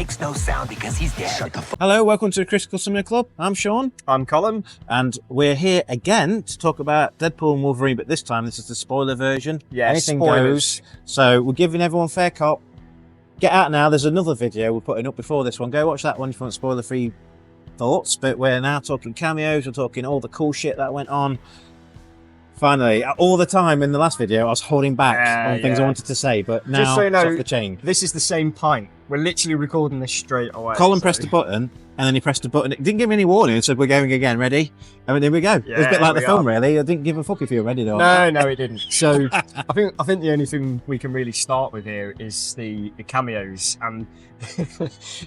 makes no sound because he's dead. Shut the fuck. Hello, welcome to the Critical Cinema Club. I'm Sean. I'm Colm. And we're here again to talk about Deadpool and Wolverine, but this time this is the spoiler version. Yeah, anything spoilers. goes. So we're giving everyone fair cop. Get out now. There's another video we're putting up before this one. Go watch that one if you want spoiler-free thoughts. But we're now talking cameos. We're talking all the cool shit that went on. Finally, all the time in the last video, I was holding back on things I wanted to say, but now just so you know, it's off the chain. This is the same pint. We're literally recording this straight away. Colin pressed a button, and then he pressed a button. It didn't give me any warning. It said, we're going again, ready? And then here we go. It was a bit like the film, really. I didn't give a fuck if you were ready, though. No, it didn't. So I think the only thing we can really start with here is the cameos. And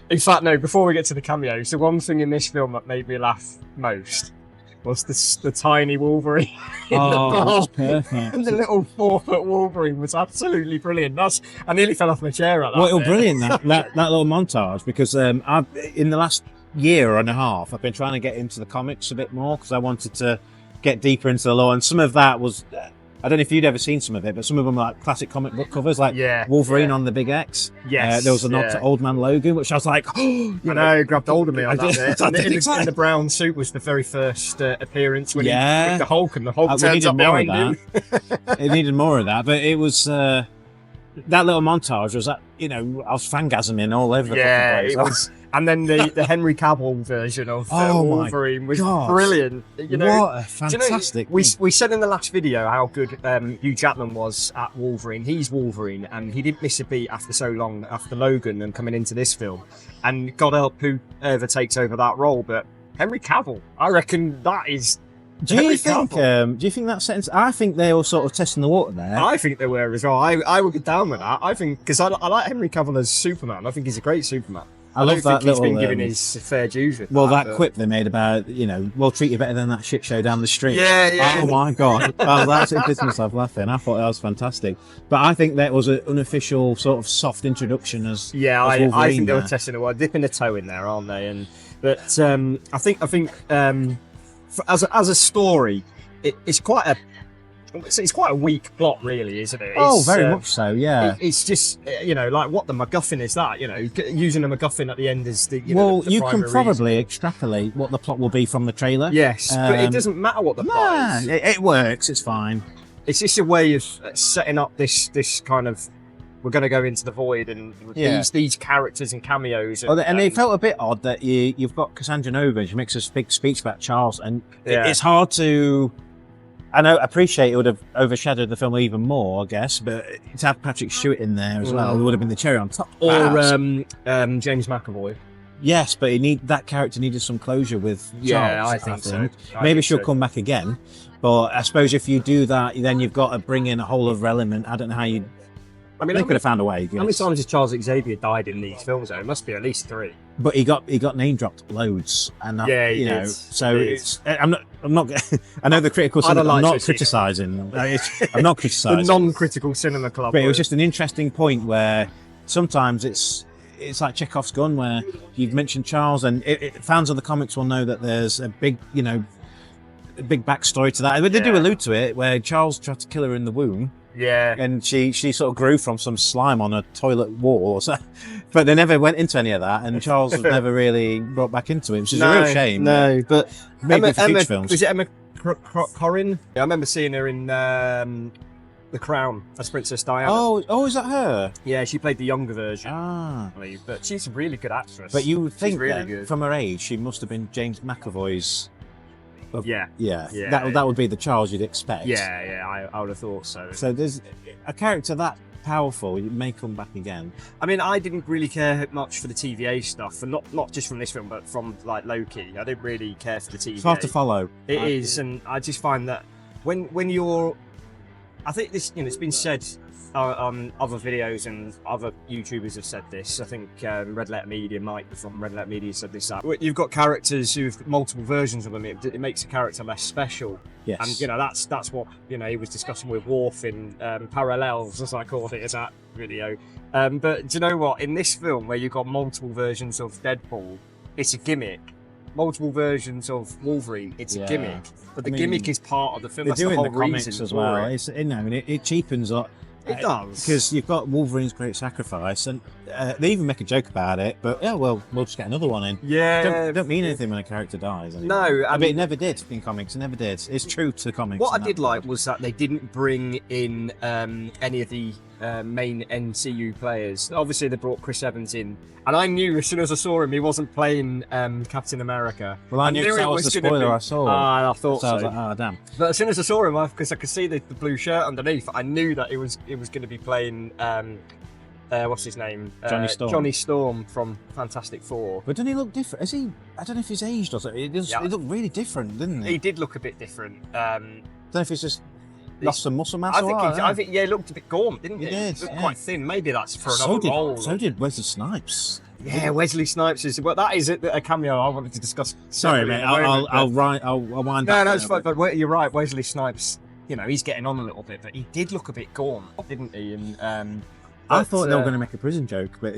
in fact, no, before we get to the cameos, the one thing in this film that made me laugh most was the tiny Wolverine. Oh, that's perfect. And the little 4-foot Wolverine was absolutely brilliant. I nearly fell off my chair at that. Well, it was brilliant, that little montage, because in the last year and a half, I've been trying to get into the comics a bit more, because I wanted to get deeper into the lore, and some of that was... I don't know if you'd ever seen some of it, but some of them are like classic comic book covers, like Wolverine on the Big X. Yes. There was a nod to Old Man Logan, which I was like, oh, I know, grabbed hold of me on that. In the brown suit was the very first appearance when he with the Hulk, and the Hulk turns up behind him. It needed more of that, but it was that little montage was that, you know, I was fangasming all over the fucking place. It was. And then the Henry Cavill version of Wolverine was brilliant. You know, what a fantastic! We said in the last video how good Hugh Jackman was at Wolverine. He's Wolverine, and he didn't miss a beat after so long after Logan and coming into this film. And God help whoever takes over that role, but Henry Cavill, I reckon that is. Do you think that sentence? I think they were sort of testing the water there. I think they were as well. I would get down with that. I think because I like Henry Cavill as Superman. I think he's a great Superman. I love that little. He's been given his fair dues with that quip they made about, you know, we'll treat you better than that shit show down the street. Yeah. Oh my god, I was actually pissing myself laughing. I thought that was fantastic. But I think that was an unofficial sort of soft introduction as I think they were testing the water, dipping a toe in there, aren't they? But I think as a story, it's quite a weak plot, really, isn't it? Very much so, yeah. It's just, you know, like, what the MacGuffin is that? You know, using a MacGuffin at the end is the you can probably extrapolate what the plot will be from the trailer. Yes, but it doesn't matter what the plot is. It works, it's fine. It's just a way of setting up this kind of, we're going to go into the void and these characters and cameos. And it felt a bit odd that you've got Cassandra Nova, she makes this big speech about Charles, and it's hard to... I appreciate it would have overshadowed the film even more, I guess, but to have Patrick Stewart in there as well, it would have been the cherry on top. Or James McAvoy. Yes, but that character needed some closure with Charles. Yeah, I think so. Maybe she'll come back again, but I suppose if you do that, then you've got to bring in a whole other element. I don't know how you... they could have found a way. How many times has Charles Xavier died in these films? Though it must be at least 3. But he got name dropped loads, and he did. So I'm not. I know the critical cinema. I'm not criticising. I'm not criticising. The non-critical cinema club. But it was just an interesting point where sometimes it's like Chekhov's gun, where you've mentioned Charles, and fans of the comics will know that there's a big, big backstory to that. They do allude to it, where Charles tried to kill her in the womb. Yeah, and she sort of grew from some slime on a toilet wall, or so, but they never went into any of that, and Charles was never really brought back into it, which is a real shame. No, but maybe for future films. Was it Emma Corrin? I remember seeing her in The Crown as Princess Diana. Oh, is that her? Yeah, she played the younger version. I believe, but she's a really good actress. But you would think really good. From her age, she must have been James McAvoy's. Yeah. That would be the Charles you'd expect. Yeah, I would have thought so. So there's a character that powerful, it may come back again. I mean, I didn't really care much for the TVA stuff, and not just from this film, but from like Loki. I didn't really care for the TVA. It's hard to follow. It is, and I just find that when you're, I think this, it's been said on other videos, and other YouTubers have said this. I think Red Letter Media, Mike from Red Letter Media said this. You've got characters who've got multiple versions of them. It makes a character less special. Yes. And that's what he was discussing with Worf in Parallels, as I called it in that video. But do you know what? In this film, where you've got multiple versions of Deadpool, it's a gimmick. Multiple versions of Wolverine, it's a gimmick. But the gimmick is part of the film. That's the whole the comics reason as well. it It cheapens up. It does. Because you've got Wolverine's Great Sacrifice, and they even make a joke about it, but yeah, well, we'll just get another one in. Yeah. Don't mean anything when a character dies. Anymore. No, I mean, it never did in comics. It never did. It's true to comics. What I did like was that they didn't bring in any of the main NCU players. Obviously, they brought Chris Evans in, and I knew as soon as I saw him, he wasn't playing Captain America. Well, I knew that was the spoiler I saw. I thought so. I was like, oh, damn. But as soon as I saw him, because I could see the blue shirt underneath, I knew that it was going to be playing. What's his name? Johnny Storm. Johnny Storm from Fantastic Four. But doesn't he look different? Is he? I don't know if he's aged or something. He looked really different, didn't he? He did look a bit different. I don't know if he's just lost some muscle mass. I think he looked a bit gaunt, didn't he? He did. He looked quite thin. Maybe that's for another role. So did Wesley Snipes. Yeah, Wesley Snipes is. Well, that is a cameo I wanted to discuss. Sorry, mate. I'll wind. No, it's fine. But you're right. Wesley Snipes. You know, he's getting on a little bit, but he did look a bit gaunt, didn't he? And I thought they were going to make a prison joke, but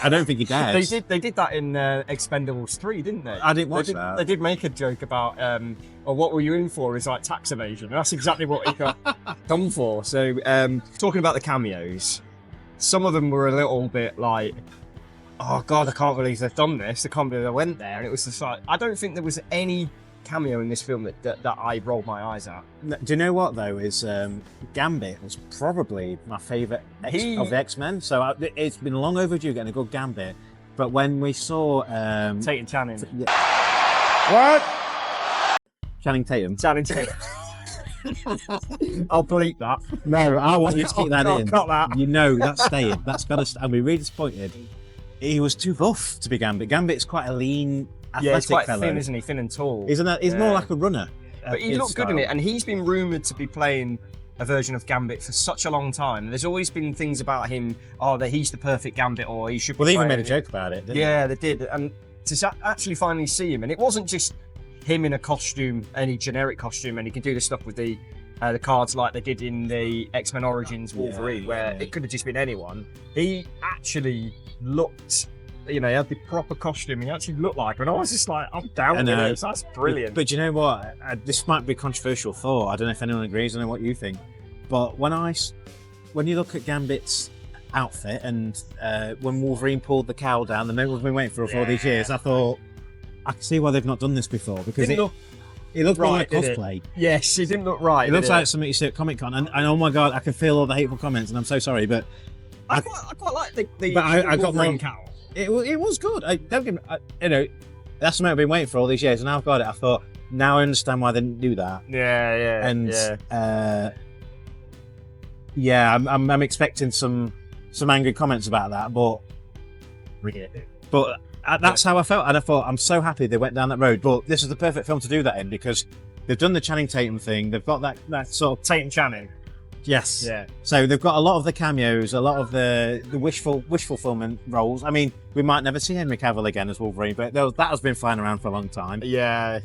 I don't think he dares. They did that in Expendables 3, didn't they? I didn't watch that. They did make a joke about, what were you in for? Is like tax evasion. And that's exactly what he got done for. So, talking about the cameos, some of them were a little bit like, oh God, I can't believe they've done this. I can't believe they went there. And it was just like, I don't think there was any cameo in this film that I rolled my eyes at. Do you know what though? Is Gambit was probably my favourite of the X-Men. So it's been long overdue getting a good Gambit. But when we saw Tatum Channing. What? Channing Tatum. Channing Tatum. I'll bleep that. No, I want you to keep that in. Cut that. You know that's staying. That's got to. I'll be really disappointed. He was too buff to be Gambit. Gambit's quite a lean, athletic he's quite fellow. thin, isn't he? Thin and tall. Isn't that? He's more like a runner. But he looked good in it, and he's been rumoured to be playing a version of Gambit for such a long time. There's always been things about him, that he's the perfect Gambit, or he should be. Well, they even made a joke about it, didn't they? They did. And to actually finally see him, and it wasn't just him in a costume, any generic costume, and he can do the stuff with the cards like they did in the X-Men Origins Wolverine, where it could have just been anyone. He actually looked. You know, he had the proper costume. He actually looked like, and I was just like, I'm down with it. That's brilliant. But you know what? This might be a controversial thought. I don't know if anyone agrees. I don't know what you think. But when you look at Gambit's outfit and when Wolverine pulled the cowl down, the moment we've been waiting for all these years, I thought I can see why they've not done this before because it looked right, like cosplay. Yes, it didn't look right. It looks like something you see at Comic Con, and oh my god, I can feel all the hateful comments, and I'm so sorry, but I quite like the but I got my cowl. It was good. That's something I've been waiting for all these years, and now I've got it. I thought, now I understand why they didn't do that. I'm expecting some angry comments about that, but that's how I felt, and I thought I'm so happy they went down that road. But this is the perfect film to do that in because they've done the Channing Tatum thing. They've got that sort of Tatum Channing. Yes. Yeah. So they've got a lot of the cameos, a lot of the wish fulfillment roles. I mean, we might never see Henry Cavill again as Wolverine, but that has been flying around for a long time. Yeah.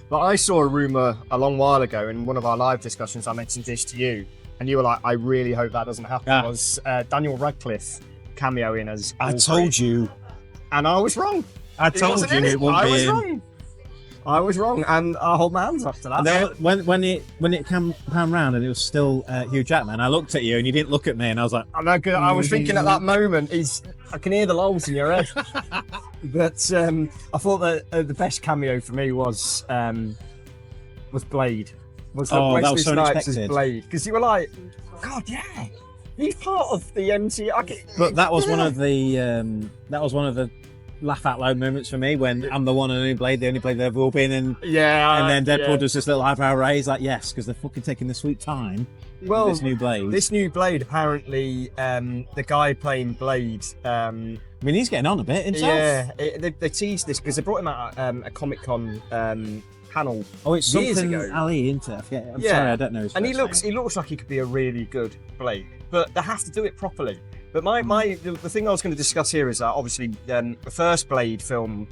But I saw a rumour a long while ago in one of our live discussions. I mentioned this to you, and you were like, "I really hope that doesn't happen." Yeah. Was Daniel Radcliffe cameoing as Wolverine. I told you, and I was wrong. I told you it wouldn't be in. I was wrong, and I hold my hands up to that. When it came round and it was still Hugh Jackman, I looked at you and you didn't look at me, and I was like, I was thinking at that moment, I can hear the lulls in your head. But I thought that the best cameo for me was Blade. That was so unexpected. Blade, because you were like, God, yeah, he's part of the MCU. But that was one of the laugh out loud moments for me when I'm the one and only Blade, the only Blade there will be, and then Deadpool does this little eyebrow raise, like yes, because they're fucking taking the sweet time. Well, with this new Blade, apparently, the guy playing Blade. I mean, he's getting on a bit himself. Yeah, they teased this because they brought him out at a Comic Con panel. Oh, it's years something ago. Ali, isn't it? I'm sorry, I don't know his and first name. he looks like he could be a really good Blade, but they have to do it properly. But the thing I was going to discuss here is that obviously the first Blade film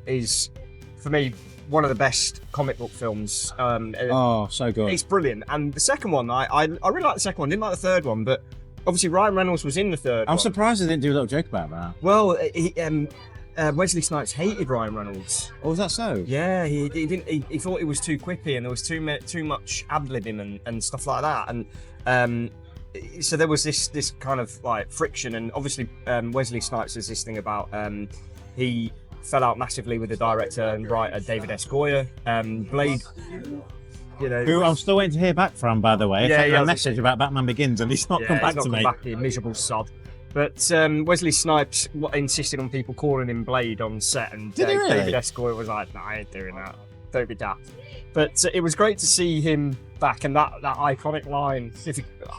is, for me, one of the best comic book films. So good. It's brilliant. And the second one, I really like the second one. Didn't like the third one, but obviously Ryan Reynolds was in the third one. I'm surprised they didn't do a little joke about that. Well, Wesley Snipes hated Ryan Reynolds. Oh, was that so? Yeah, he didn't. He thought it was too quippy and there was too much ad-libbing and stuff like that. And so there was this kind of like friction, and obviously Wesley Snipes has this thing about he fell out massively with the director and writer David S. Goyer. Blade, you know, who I'm still waiting to hear back from, by the way. Yeah, I sent a message about Batman Begins, and he's not come back he's not to come me. back, you miserable sod. But Wesley Snipes insisted on people calling him Blade on set, and Did he really? David S. Goyer was like, "No, I ain't doing that. Don't be daft." But it was great to see him back, and that iconic line,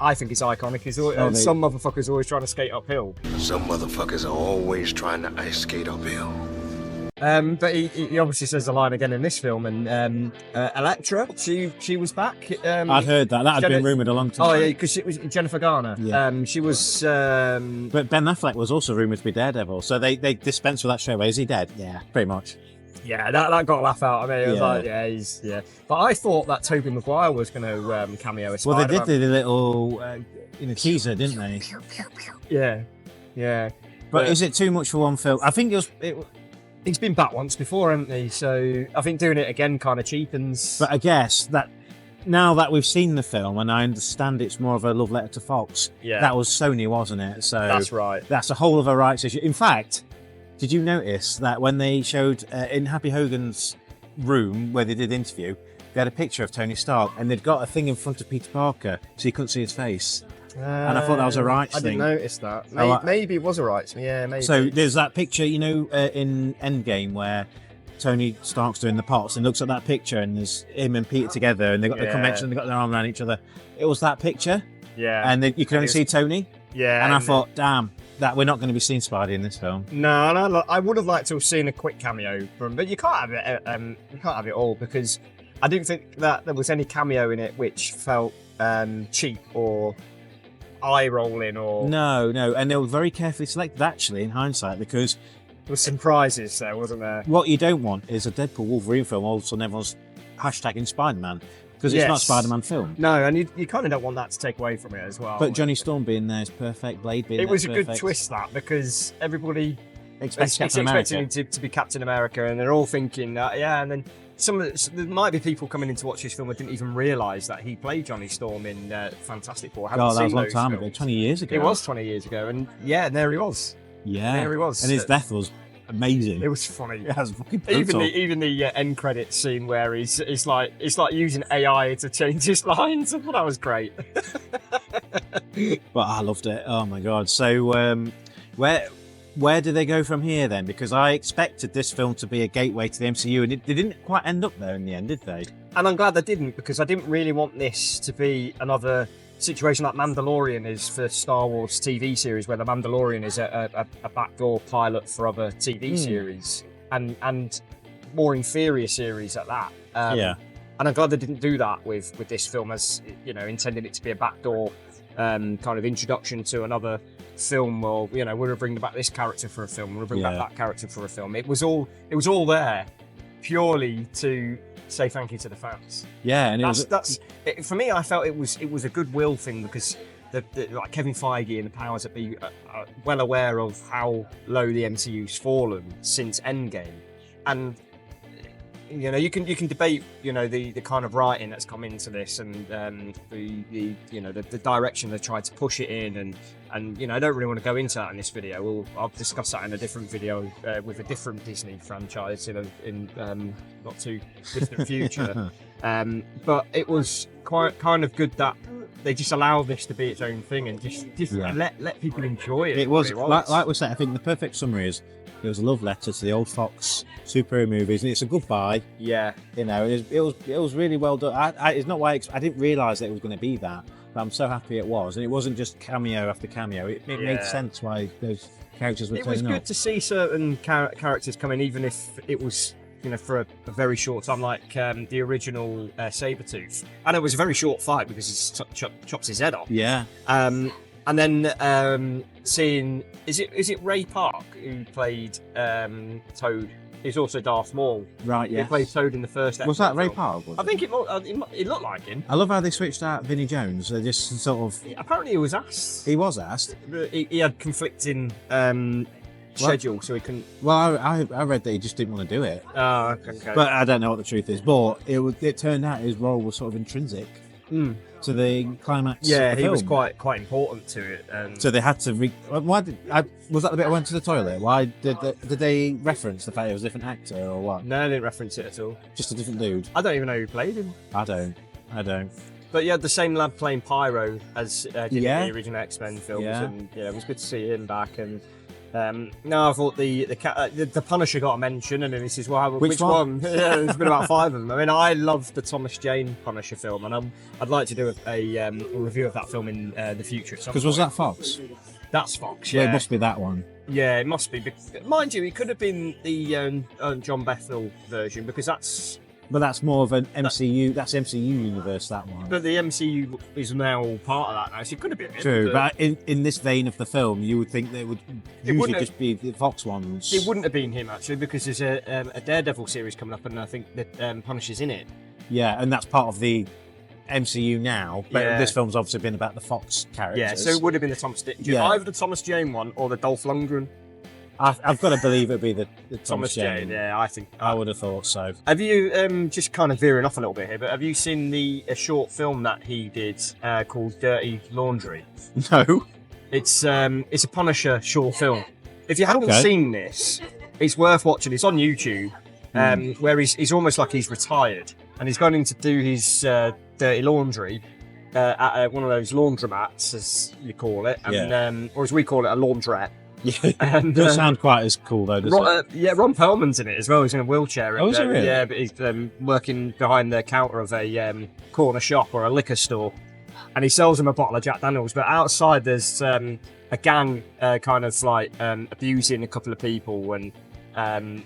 I think it's iconic, is some motherfuckers always trying to skate uphill. Some motherfuckers are always trying to ice skate uphill. But he obviously says the line again in this film, and Elektra, she was back. I'd heard that. That had been rumoured a long time. Oh yeah, because it was Jennifer Garner. Yeah. She was. But Ben Affleck was also rumoured to be Daredevil, so they dispensed with that straight away. Is he dead? Yeah, pretty much. Yeah, that got a laugh out. I mean, it was like, yeah. But I thought that Tobey Maguire was going to cameo as Spider-Man. Well, they did the little in a teaser, didn't they? Yeah. But is it too much for one film? I think He's been back once before, hasn't he? So I think doing it again kind of cheapens. But I guess that now that we've seen the film, and I understand it's more of a love letter to Fox. Yeah. That was Sony, wasn't it? So that's right. That's a whole other rights issue. In fact, did you notice that when they showed in Happy Hogan's room where they did the interview, they had a picture of Tony Stark, and they'd got a thing in front of Peter Parker, so you couldn't see his face. And I thought that was a rights thing. I didn't notice that. Maybe it was a rights. Yeah, maybe. So there's that picture, in Endgame where Tony Stark's doing the pots and looks at that picture, and there's him and Peter together, and they got the convention, they got their arm around each other. It was that picture. Yeah. And you can only see Tony. Yeah. And I thought, damn, that we're not going to be seeing Spidey in this film. No, I would have liked to have seen a quick cameo from, but you can't have it. You can't have it all, because I didn't think that there was any cameo in it which felt cheap or eye rolling or No, and they were very carefully selected actually in hindsight, because there was some prizes there, wasn't there? what you don't want is a Deadpool Wolverine film all of a sudden everyone's hashtagging Spider-Man, because it's not a Spider-Man film. No, and you kind of don't want that to take away from it as well. But Johnny Storm being there is perfect. Blade being there it was is a perfect. good twist, that, because everybody Expects it's Captain expecting America. him to be Captain America, and they're all thinking that, and then there might be people coming in to watch this film that didn't even realise that he played Johnny Storm in Fantastic Four. God, that was a long time ago, 20 years ago. It was 20 years ago, and and there he was. Yeah, there he was. and his death was amazing. It was funny. It was fucking brutal. Even the end credits scene where it's like using AI to change his lines. I thought that was great. But I loved it. Oh my god! So where do they go from here then? Because I expected this film to be a gateway to the MCU, and they didn't quite end up there in the end, did they? And I'm glad they didn't, because I didn't really want this to be another situation like Mandalorian is for Star Wars TV series, where the Mandalorian is a backdoor pilot for other TV series and more inferior series at that. And I'm glad they didn't do that with this film, as intending it to be a backdoor kind of introduction to another film. Or we're going to bring back this character for a film. We're going to bring back that character for a film. It was all there purely to say thank you to the fans. Yeah, and for me. I felt it was a goodwill thing, because like Kevin Feige and the powers that be are well aware of how low the MCU's fallen since Endgame, and you can debate the kind of writing that's come into this, and the direction they tried to push it in, and I don't really want to go into that in this video. I'll discuss that in a different video with a different Disney franchise in not too distant future. But it was quite kind of good that they just allow this to be its own thing, and just let people enjoy it. It was like we said. I think the perfect summary is it was a love letter to the old Fox superhero movies, and it's a goodbye. Yeah, it was really well done. It's not why I didn't realise that it was going to be that, but I'm so happy it was, and it wasn't just cameo after cameo. It made sense why those characters were turning up. It was good to see certain characters come in, even if it was for a very short time, like the original Sabretooth. And it was a very short fight because he chops his head off. Yeah. And then seeing is it Ray Park who played Toad? He's also Darth Maul. Right. Yeah. He played Toad in the first episode. Was that Ray Park? I think it looked like him. I love how they switched out Vinnie Jones. They just sort of. Apparently, he was asked. He was asked. He had conflicting schedule, so he couldn't. Well, I read that he just didn't want to do it. Oh, okay. But I don't know what the truth is. But it turned out his role was sort of intrinsic to the climax. Yeah, of the he was film. quite important to it. And So they had to. Was that the bit I went to the toilet? Why did they reference the fact it was a different actor or what? no, I didn't reference it at all. Just a different dude. I don't even know who played him. I don't. But yeah, the same lad playing Pyro as did in Yeah. the original X-Men films, Yeah. and yeah, it was good to see him back. And no, I thought the Punisher got a mention, and then he says, "Well, which one?" Yeah, there's been about 5 of them. I mean, I love the Thomas Jane Punisher film, and I'd like to do a review of that film in the future. Because was that Fox? That's Fox? Yeah, Yeah, it must be that one. yeah, it must be. But mind you, it could have been the John Bethel version because that's. But that's more of an MCU. That's MCU universe. That one. But the MCU is now part of that now, so it could have been it, True, but in this vein of the film, you would think they would usually wouldn't just be the Fox ones. It wouldn't have been him actually, because there's a Daredevil series coming up, and I think that Punisher's in it. Yeah, and that's part of the MCU now. But Yeah. this film's obviously been about the Fox characters. Yeah, so it would have been the Thomas Yeah. either the Thomas Jane one or the Dolph Lundgren. I've got to believe it'd be the Thomas Jane. Yeah, I think. I would have thought so. Have you just kind of veering off a little bit here? But have you seen a short film that he did called Dirty Laundry? No. It's a Punisher short film. If you haven't Okay. seen this, it's worth watching. It's on YouTube, where he's almost like he's retired and he's going in to do his dirty laundry at one of those laundromats, as you call it, and, or as we call it, a laundrette. Yeah, And, doesn't sound quite as cool though, does it? Yeah, Ron Perlman's in it as well. He's in a wheelchair. Oh, is he really? Yeah, but he's working behind the counter of a corner shop or a liquor store, and he sells him a bottle of Jack Daniels. But outside, there's a gang kind of like abusing a couple of people, and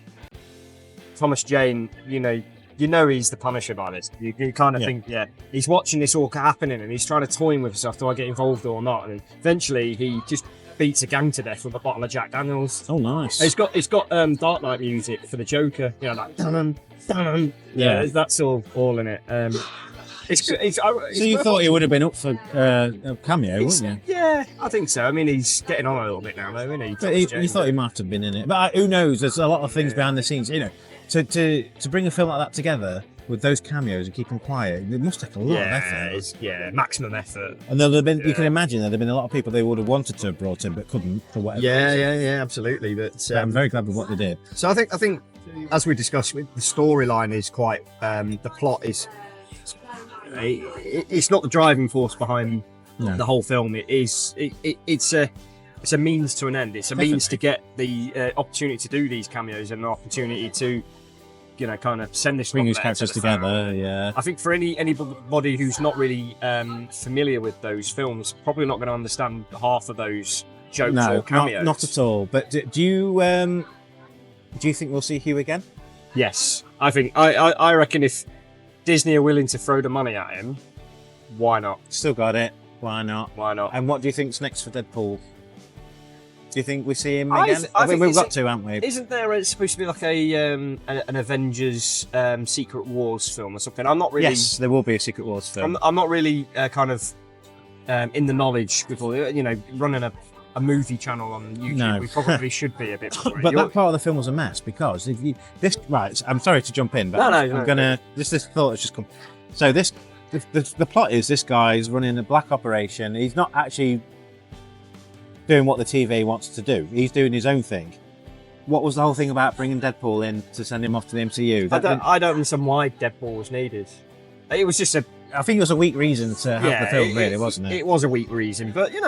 Thomas Jane, you know he's the Punisher by this. You kind of think, he's watching this all happening, and he's trying to toy with himself. Do I get involved or not? And eventually, he just beats a gang to death with a bottle of Jack Daniels. Oh, nice. It's got Dark Knight music for the Joker. You know, like dun dun. Yeah. That's all in it. It's good. So you thought he would have been up for a cameo, wouldn't you? Yeah, I think so. I mean, he's getting on a little bit now, though, isn't he? But you thought he might have been in it. But who knows? There's a lot of things behind the scenes. To bring a film like that together with those cameos and keep them quiet, it must take a lot of effort. Maximum effort. And there'll have been, you can imagine there'd have been a lot of people they would have wanted to have brought in but couldn't for whatever. Yeah, absolutely. But I'm very glad with what they did. so I think as we discussed, the storyline is quite. The plot is. It's not the driving force behind the whole film. It's a means to an end. It's a means to get the opportunity to do these cameos and an opportunity to, kind of send this. Bring these characters together. Yeah. I think for anybody who's not really familiar with those films, probably not going to understand half of those jokes or cameos. Not at all. But do you think we'll see Hugh again? Yes, I think I reckon if Disney are willing to throw the money at him, why not? Still got it. Why not? Why not? And what do you think's next for Deadpool? Do you think we see him I again? think We've got to, haven't we? Isn't there supposed to be like an Avengers Secret Wars film or something? I'm not really. Yes, there will be a Secret Wars film. I'm not really kind of in the knowledge with all running a movie channel on YouTube. No. We probably should be a bit more. But that part of the film was a mess because if you right, I'm sorry to jump in, but I'm gonna this thought has just come. So the plot is this guy's running a black operation. He's not actually doing what the TV wants to do. He's doing his own thing. What was the whole thing about bringing Deadpool in to send him off to the MCU? I don't understand why Deadpool was needed. It was just I think it was a weak reason to have the film, really, wasn't it? It was a weak reason, but it's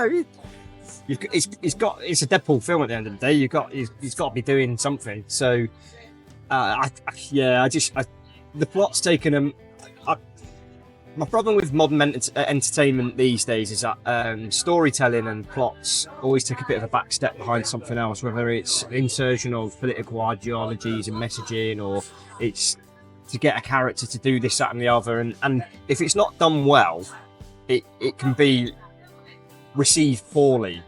a Deadpool film at the end of the day. He's got to be doing something. So, the plot's taken him. My problem with modern entertainment these days is that storytelling and plots always take a bit of a back step behind something else, whether it's insertion of political ideologies and messaging, or it's to get a character to do this, that, and the other. And if it's not done well, it can be received poorly.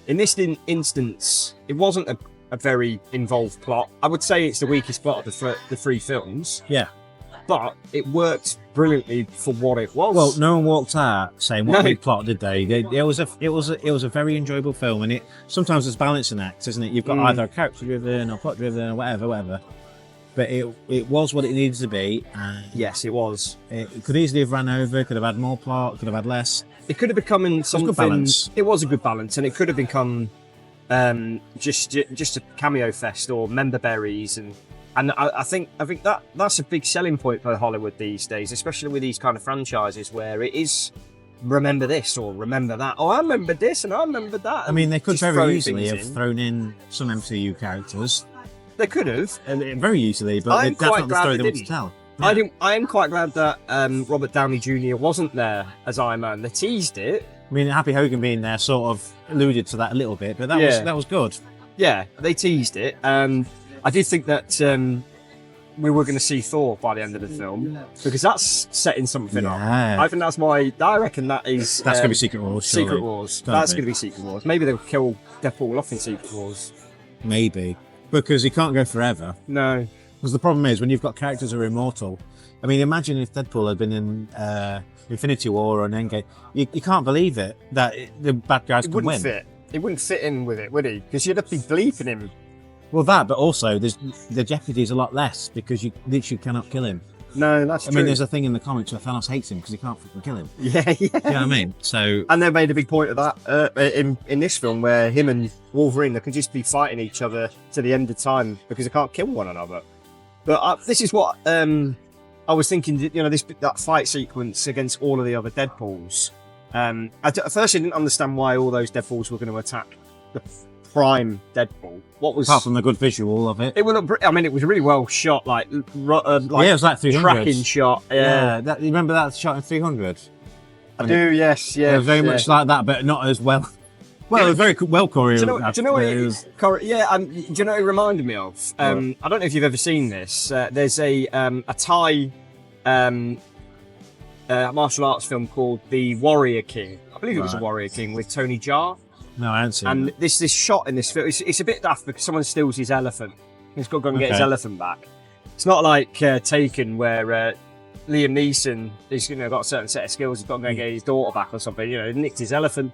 In this instance, it wasn't a very involved plot. I would say it's the weakest plot of the three films. Yeah. But it worked brilliantly for what it was. Well, no one walked out saying what big plot, did they? It was a very enjoyable film, and it sometimes it's balancing act, isn't it? You've got either a character driven or plot driven or whatever. but it was what it needed to be. And Yes, it was. it could easily have ran over. Could have had more plot. Could have had less. It could have become something. good balance. It was a good balance, and it could have become just a cameo fest or member berries, and I think that's a big selling point for Hollywood these days, especially with these kind of franchises where it is remember this or remember that. Oh, I remember this and I remember that. I mean, they could Just throwing very easily have things in. thrown in some MCU characters, They could have. very easily, but I'm that's not quite the glad story they they want to didn't. tell. I am quite glad that Robert Downey Jr. wasn't there as Iron Man. They teased it. I mean, Happy Hogan being there sort of alluded to that a little bit, but that was good. Yeah, they teased it. I did think that we were going to see Thor by the end of the film because that's setting something up. Yeah. I think I reckon that is. That's going to be Secret Wars. Secret surely. Wars. Gotta That's be. going to be Secret Wars. Maybe they'll kill Deadpool off in Secret Wars. Maybe. Because he can't go forever. No. Because the problem is, when you've got characters who are immortal, I mean, imagine if Deadpool had been in Infinity War or an Endgame. You can't believe it, that the bad guys It can wouldn't win. fit. It wouldn't fit in with it, would he? Because you'd have to be bleeping him. Well, that, but also the jeopardy is a lot less because you literally cannot kill him. No, that's I true. mean, there's a thing in the comics where Thanos hates him because he can't fucking kill him. Yeah, yeah. You know what I mean? So, And they made a big point of that in this film, where him and Wolverine, they can just be fighting each other to the end of time because they can't kill one another. But this is what I was thinking. You know, that fight sequence against all of the other Deadpools. At first, I didn't understand why all those Deadpools were going to attack the prime Deadpool. What was? apart from the good visual of it. It would look. I mean, it was really well shot. Like Yeah, it was like 300. tracking shot. Yeah, you remember that shot in 300? I do. Yes, Yeah, yeah. very much like that, but not as well. Well, it was very well choreographed. Do you know what it It is? Do you know what it reminded me of? I don't know if you've ever seen this. There's a Thai martial arts film called The Warrior King. I believe it was a Right. Warrior King with Tony Jaa. No, I haven't seen And it. this shot in this film, it's a bit daft because someone steals his elephant. He's got to go and get his Okay. elephant back. It's not like Taken where Liam Neeson has got a certain set of skills. He's got to go and get his daughter back or something. You know, he nicked his elephant.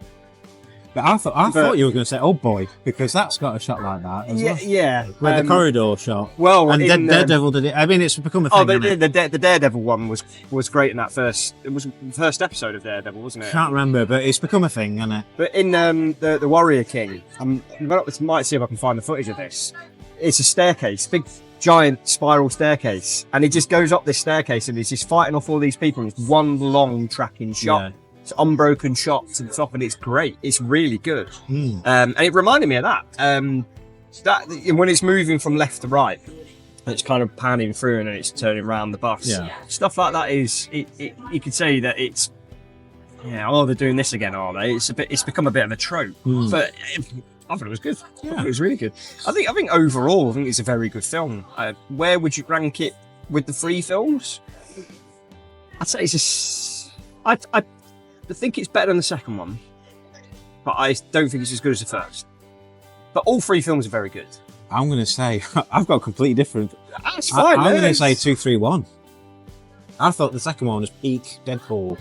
But I thought you were going to say Old Boy because that's got a shot like that as Yeah, well. yeah. Where the corridor shot. Well, And in, Daredevil did it. I mean, it's become a thing. Oh, the hasn't it? Daredevil one was great in that first. It was the first episode of Daredevil, wasn't it? Can't remember, but it's become a thing, hasn't it? But in the Warrior King, I might see if I can find the footage of this. It's a staircase, big giant spiral staircase, and he just goes up this staircase and he's just fighting off all these people. And it's one long tracking shot. Yeah. It's unbroken shot to the top, and it's great. It's really good. Mm. And it reminded me of that. That when it's moving from left to right, it's kind of panning through and then it's turning around the bus. Yeah. Stuff like that is. You could say that it's. Yeah. Oh, they're doing this again, are they? It's become a bit of a trope. Mm. But I thought it was good. I thought it was really good. I think overall, I think it's a very good film. Where would you rank it with the three films? I'd say it's I think it's better than the second one, but I don't think it's as good as the first. But all three films are very good. I'm going to say, I've got completely different. That's fine. I'm going to man. say 2, 3, 1. I thought the second one was peak Deadpool.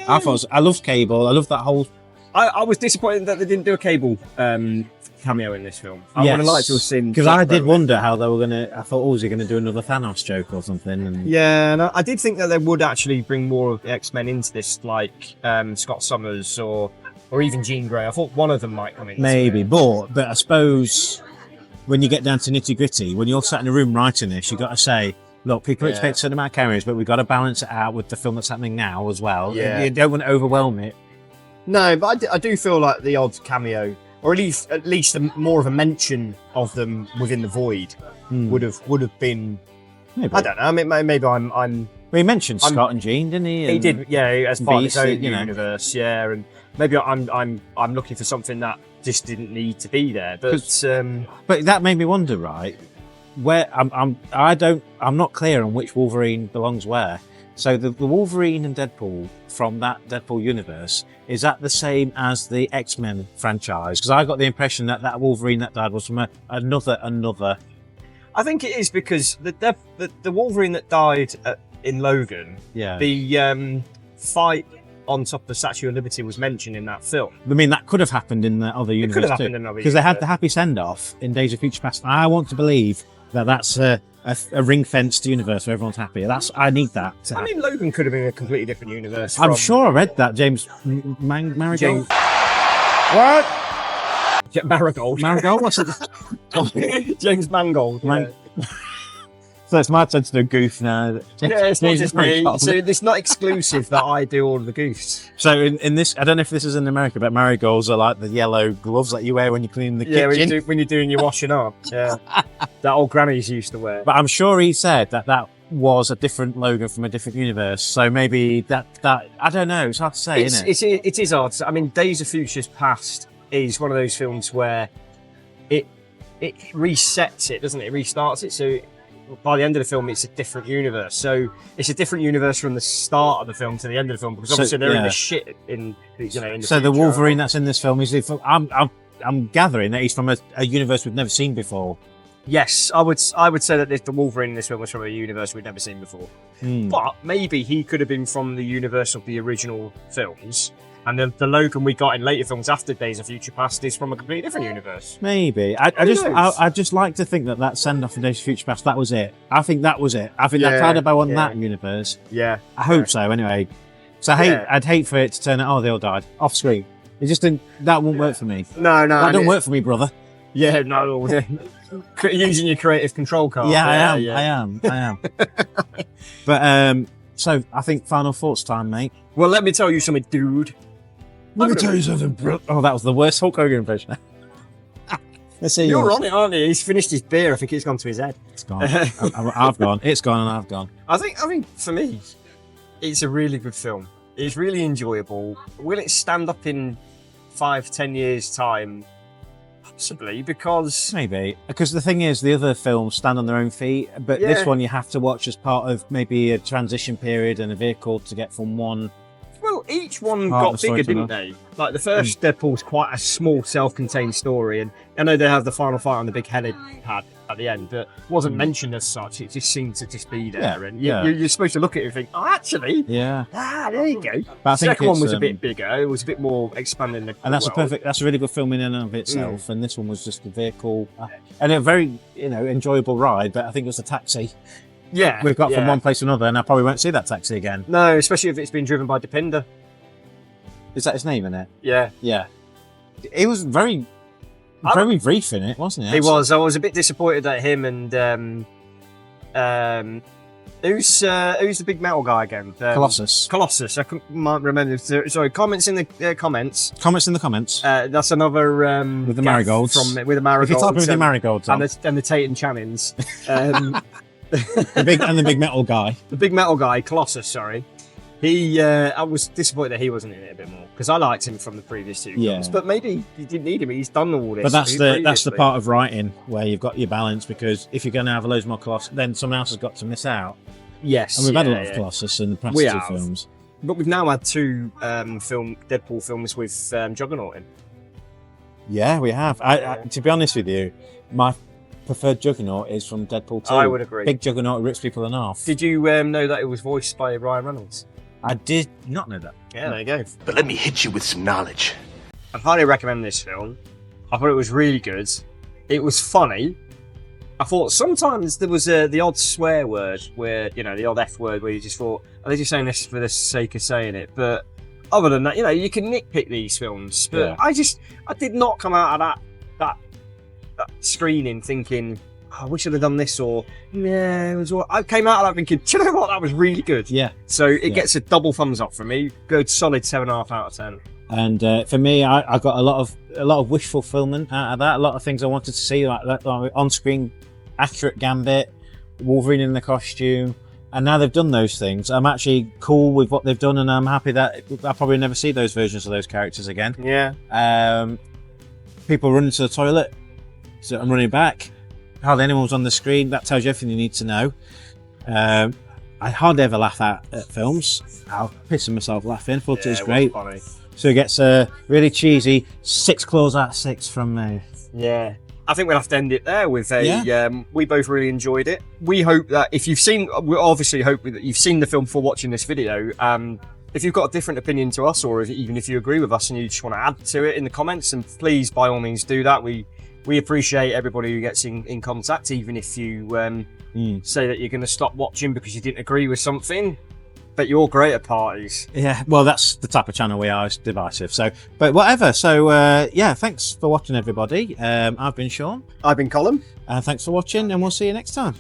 I loved Cable. I loved that whole. I was disappointed that they didn't do a Cable cameo in this film. I would have liked to have seen. Because I did wonder how they were going to. I thought, oh, is he going to do another Thanos joke or something? And Yeah, and I did think that they would actually bring more of the X-Men into this, like Scott Summers or even Jean Grey. I thought one of them might come in. maybe, but I suppose when you get down to nitty gritty, when you're sat in a room writing this, you've got to say, look, people expect a certain amount of cameos, but we've got to balance it out with the film that's happening now as well. Yeah. You don't want to overwhelm it. No, but I do feel like the odd cameo, or at least more of a mention of them within the Void, would have been. Maybe. I don't know. I mean, maybe I'm. Well, he mentioned Scott and Jean, didn't he? He And did, yeah, as part of his Beast, own you know. universe, yeah, and maybe I'm looking for something that just didn't need to be there, but But that made me wonder, right? Where I'm not clear on which Wolverine belongs where. So the Wolverine and Deadpool from that Deadpool universe, is that the same as the X-Men franchise? Because I got the impression that Wolverine that died was from another. I think it is because the Wolverine that died in Logan, Yeah. the fight on top of the Statue of Liberty was mentioned in that film. I mean, that could have happened in the other universe could have too. happened in another Because they had universe. the happy send-off in Days of Future Past. I want to believe That's a ring-fenced universe where everyone's happy. I need that. I mean, Logan could have been a completely different universe. I'm sure I read that, James Marigold. James- What? Yeah, Marigold. Marigold? What's it? James Mangold. Man- So it's my turn to do a goof now. Yeah, it's not James just me. Marigold. So it's not exclusive that I do all of the goofs. So in this, I don't know if this is in America, but marigolds are like the yellow gloves that you wear when you clean the Yeah, kitchen. when you're doing your washing up. Yeah, that old grannies used to wear. But I'm sure he said that was a different Logan from a different universe. So maybe that I don't know. It's hard to say, isn't it? It is hard. I mean, Days of Futures Past is one of those films where it resets it, doesn't it? It restarts it. So by the end of the film, it's a different universe. So it's a different universe from the start of the film to the end of the film, because obviously they're in the shit in in the So the future. Wolverine that's in this film I'm gathering that he's from a universe we've never seen before. Yes, I would say that the Wolverine in this film was from a universe we'd never seen before. But maybe he could have been from the universe of the original films, and the Logan we got in later films after Days of Future Past is from a completely different universe. Maybe. I just like to think that send off in Days of Future Past, that was it. I think that was it. I think that tied up on that universe. Yeah. I hope so. Anyway, so I'd hate for it to turn out. Oh, they all died off screen. It just didn't. That won't work for me. No, That don't work for me, brother. Yeah, no. Using your creative control card. Yeah, I am. But so I think final thoughts time, mate. Well, let me tell you something, dude. Let me tell you something, bro. Oh, that was the worst Hulk Hogan impression. Let's see. You're on it, aren't you? He's finished his beer. I think it's gone to his head. It's gone. I've gone. It's gone, and I've gone. I think for me, it's a really good film. It's really enjoyable. Will it stand up in 5-10 years' time? Possibly, because Maybe, because the thing is, the other films stand on their own feet, but this one you have to watch as part of maybe a transition period and a vehicle to get from one. well, each one Part of got the story bigger, to didn't they? Like the first Deadpool's quite a small, self-contained story, and I know they have the final fight on the big headed pad at the end, but it wasn't mentioned as such. It just seemed to just be there, and you're supposed to look at it and think, oh, actually, there you go. But I The think second one it's, was a bit bigger. It was a bit more expanding the and that's world. that's a really good film in and of itself. And this one was just a vehicle, and a very enjoyable ride. But I think it was a taxi Yeah, we've got from one place to another, and I probably won't see that taxi again. No, especially if it's been driven by Depinder. Is that his name in it? Yeah. Yeah. It was very brief in it, wasn't it? He was. I was a bit disappointed at him and who's the big metal guy again? Colossus. Colossus. I can't remember. Sorry. Comments in the comments. Comments in the comments. That's another With the gaff marigolds. with the If marigolds. you're talking with the marigolds on. and the Tate and Channings. the big metal guy. The big metal guy, Colossus. Sorry. I was disappointed that he wasn't in it a bit more, because I liked him from the previous two films. But maybe you didn't need him. He's done all this. But that's the previously. part of writing where you've got your balance, because if you're going to have loads more Colossus, then someone else has got to miss out. Yes, And we've had a lot of Colossus in the past We two have. films. But we've now had two Deadpool films with Juggernaut in. Yeah, we have. I, to be honest with you, my preferred Juggernaut is from Deadpool 2. I would agree. Big Juggernaut who rips people in half. Did you know that it was voiced by Ryan Reynolds? I did not know that. Yeah, there you go. But let me hit you with some knowledge. I highly recommend this film. I thought it was really good. It was funny. I thought sometimes there was the odd swear word where, the odd F word where you just thought, are they just saying this for the sake of saying it? But other than that, you can nitpick these films. But I did not come out of that screening thinking, I wish I'd have done this, or it was. I came out of that thinking, do you know what? That was really good. Yeah. So it gets a double thumbs up from me. Good, solid 7.5 out of 10. And for me, I got a lot of wish fulfillment out of that. A lot of things I wanted to see, like on-screen accurate Gambit, Wolverine in the costume, and now they've done those things. I'm actually cool with what they've done, and I'm happy that I'll probably never see those versions of those characters again. Yeah. People running to the toilet, so I'm running back. Hardly anyone was on the screen. That tells you everything you need to know. I hardly ever laugh at films. I'll piss myself laughing. Thought it was great. Funny. So it gets a really cheesy 6 claws out of 6 from me. Yeah. I think we'll have to end it there with we both really enjoyed it. We hope that we obviously hope that you've seen the film before watching this video. If you've got a different opinion to us, or even if you agree with us and you just want to add to it in the comments, and please, by all means, do that. We we appreciate everybody who gets in contact, even if you say that you're going to stop watching because you didn't agree with something. But you're great at parties. Yeah, well, that's the type of channel we are. It's divisive. So, but whatever. So, yeah, thanks for watching, everybody. I've been Sean. I've been Colm. Thanks for watching, and we'll see you next time.